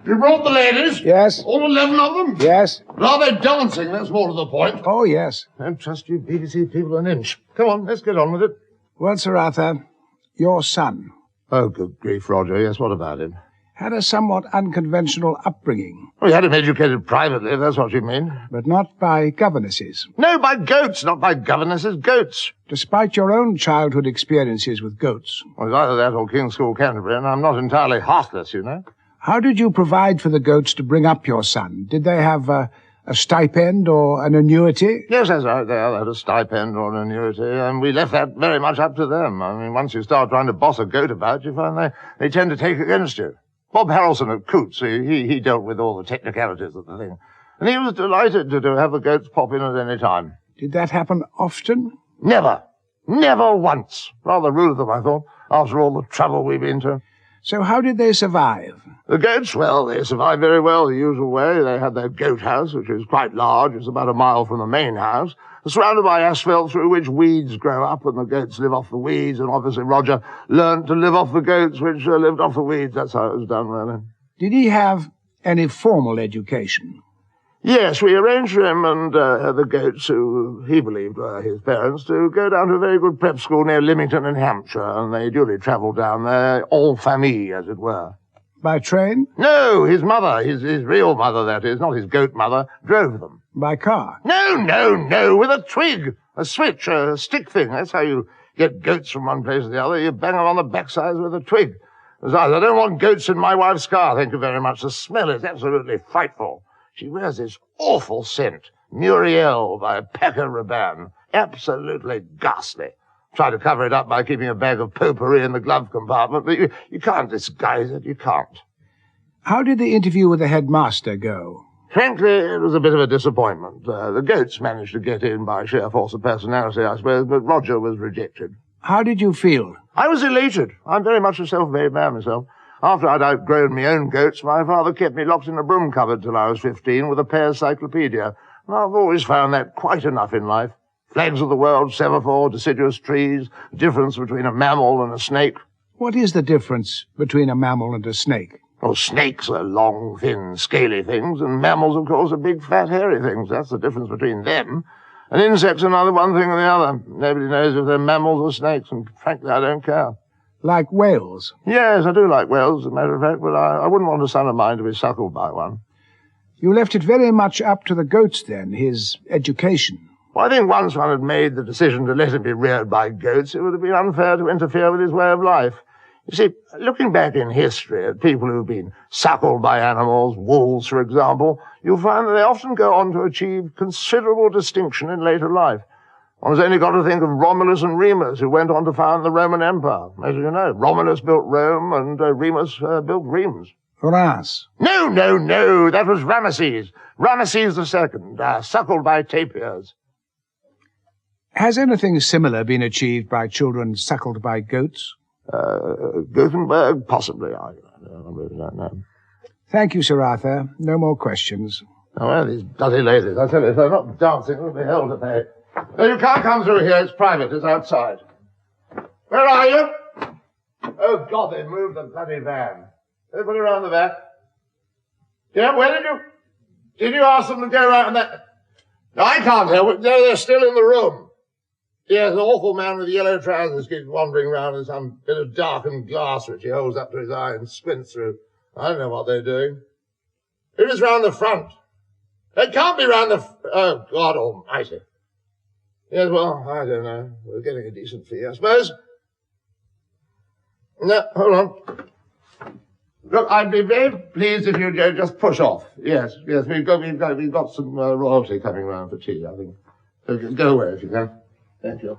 You brought the ladies? Yes. All 11 of them? Yes. Are they dancing? That's more to the point. Oh, yes. Don't trust you BBC people an inch. Come on, let's get on with it. Well, Sir Arthur, your son Oh, good grief, Roger. Yes, what about him? had a somewhat unconventional upbringing, Well, he had him educated privately, if that's what you mean. but not by governesses. No, by goats, not by governesses. Goats. Despite your own childhood experiences with goats, Well, it's either that or King's School Canterbury, and I'm not entirely heartless, you know. how did you provide for the goats to bring up your son? Did they have a stipend or an annuity? Yes, that's right. They had a stipend or an annuity, and we left that very much up to them. I mean, once you start trying to boss a goat about, you find they tend to take against you. Bob Harrelson at Coots, he dealt with all the technicalities of the thing. And he was delighted to have the goats pop in at any time. Did that happen often? Never. Never once. Rather rude of them, I thought, after all the trouble we've been to. So how did they survive? The goats, well, they survived very well the usual way. They had their goat house, which is quite large. It's about a mile from the main house, surrounded by asphalt through which weeds grow up, and the goats live off the weeds, and obviously Roger learned to live off the goats, which lived off the weeds. That's how it was done, really. Did he have any formal education? Yes, we arranged for him and the goats, who he believed were his parents, to go down to a very good prep school near Lymington in Hampshire, and they duly travelled down there, en famille, as it were. By train? No, his mother, his real mother, that is, not his goat mother, drove them. By car? No, with a twig, a switch, a stick thing. That's how you get goats from one place to the other. You bang them on the backsides with a twig. Besides, I don't want goats in my wife's car, thank you very much. The smell is absolutely frightful. She wears this awful scent, Muriel by Paco Rabanne. Absolutely ghastly. Try to cover it up by keeping a bag of potpourri in the glove compartment, but you can't disguise it, you can't. How did the interview with the headmaster go? Frankly, it was a bit of a disappointment. The goats managed to get in by sheer force of personality, I suppose, but Roger was rejected. How did you feel? I was elated. I'm very much a self-made man myself. After I'd outgrown my own goats, my father kept me locked in a broom cupboard till I was 15 with a Pears Cyclopedia. And I've always found that quite enough in life. Flags of the world, semaphore, deciduous trees, the difference between a mammal and a snake. What is the difference between a mammal and a snake? Well, snakes are long, thin, scaly things, and mammals, of course, are big, fat, hairy things. That's the difference between them. And insects are neither one thing or the other. Nobody knows if they're mammals or snakes, and frankly, I don't care. Like whales? Yes, I do like whales, as a matter of fact, but I wouldn't want a son of mine to be suckled by one. You left it very much up to the goats, then, his education. Well, I think once one had made the decision to let him be reared by goats, it would have been unfair to interfere with his way of life. You see, looking back in history at people who've been suckled by animals, wolves, for example, you'll find that they often go on to achieve considerable distinction in later life. One's only got to think of Romulus and Remus, who went on to found the Roman Empire. As you know, Romulus built Rome and Remus built Rheims. Reims. No, that was Ramesses. Ramesses II, suckled by tapirs. Has anything similar been achieved by children suckled by goats? Gutenberg, possibly. I really don't know. Thank you, Sir Arthur. No more questions. Oh, well, these bloody ladies. I tell you, if they're not dancing, they'll be hell to pay. No, you can't come through here. It's private. It's outside. Where are you? Oh, God, they moved the bloody van. Everybody around the back. Yeah, where did you ask them to go around that? No, I can't help it. No, they're still in the room. Yes, the awful man with the yellow trousers keeps wandering round in some bit of darkened glass which he holds up to his eye and squints through. I don't know what they're doing. It is round the front. It can't be round the... Oh, God almighty. Yes, well, I don't know. We're getting a decent fee, I suppose. No, hold on. Look, I'd be very pleased if you'd just push off. Yes, we've got some royalty coming round for tea, I think. So go away if you can. Thank you.